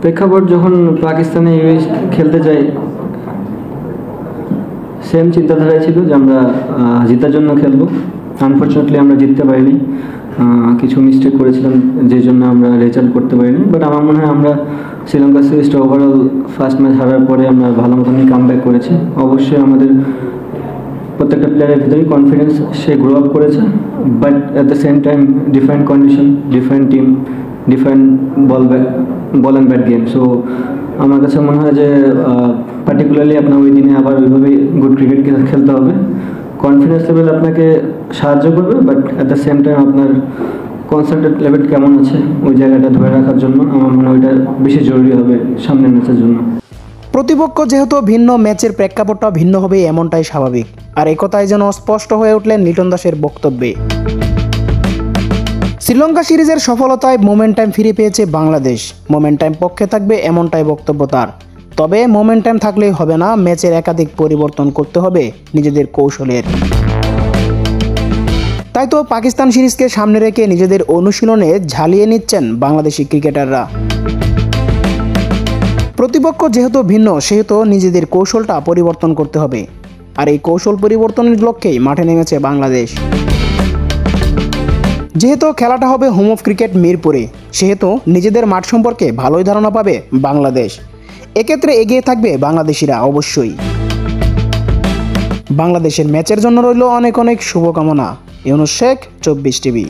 প্রেক্ষাপট যখন পাকিস্তানে ইউএস খেলতে যাই, সেম চিন্তাধারায় ছিল যে আমরা জেতার জন্য খেলবো। আনফর্চুনেটলি আমরা জিততে পারিনি, কিছু মিস্টেক করেছিলাম যে জন্য আমরা রেজাল্ট করতে পারিনি। বাট আমার মনে হয় আমরা শ্রীলঙ্কা সিরিজটা ওভারঅল ফার্স্ট ম্যাচ হারার পরে আমরা ভালো মতনই কাম ব্যাক করেছি। অবশ্যই আমাদের প্রত্যেকটা প্লেয়ারের ভিতরেই কনফিডেন্স সে গ্রো আপ করেছে, but at the same time different condition, different team, different ball and bat game. So আমার কাছে মনে হয় যে পার্টিকুলারলি আপনার ওই দিনে আবার ওইভাবেই গুড ক্রিকেট খেলতে হবে। কনফিডেন্স লেভেল আপনাকে সাহায্য করবে, but at the same time আপনার কনসেন্ট্রেট লেভেল কেমন আছে ওই জায়গাটা ধরে রাখার জন্য আমার মনে হয় ওইটা বেশি জরুরি হবে সামনের ম্যাচের জন্য। প্রতিপক্ষ যেহেতু ভিন্ন, ম্যাচের প্রেক্ষাপটটা ভিন্ন হবে এমনটাই স্বাভাবিক। আর এই কথাই যেন স্পষ্ট হয়ে উঠলেন লিটন দাসের বক্তব্যে। শ্রীলঙ্কা সিরিজের সফলতায় মোমেন্টাম ফিরে পেয়েছে বাংলাদেশ। মোমেন্টাম পক্ষে থাকবে এমনটাই বক্তব্য তার। তবে মোমেন্টাম থাকলেই হবে না, ম্যাচের একাধিক পরিবর্তন করতে হবে নিজেদের কৌশলের। তাই তো পাকিস্তান সিরিজকে সামনে রেখে নিজেদের অনুশীলনে ঝালিয়ে নিচ্ছেন বাংলাদেশি ক্রিকেটাররা। প্রতিপক্ষ যেহেতু ভিন্ন, সেহেতু নিজেদের কৌশলটা পরিবর্তন করতে হবে। আর এই কৌশল পরিবর্তনের লক্ষ্যেই মাঠে নেমেছে বাংলাদেশ। যেহেতু খেলাটা হবে হোম অফ ক্রিকেট মিরপুরে, সেহেতু নিজেদের মাঠ সম্পর্কে ভালোই ধারণা পাবে বাংলাদেশ। এক্ষেত্রে এগিয়ে থাকবে বাংলাদেশিরা অবশ্যই। বাংলাদেশের ম্যাচের জন্য রইল অনেক অনেক শুভকামনা। ইউনুস শেখ, 24 টিভি।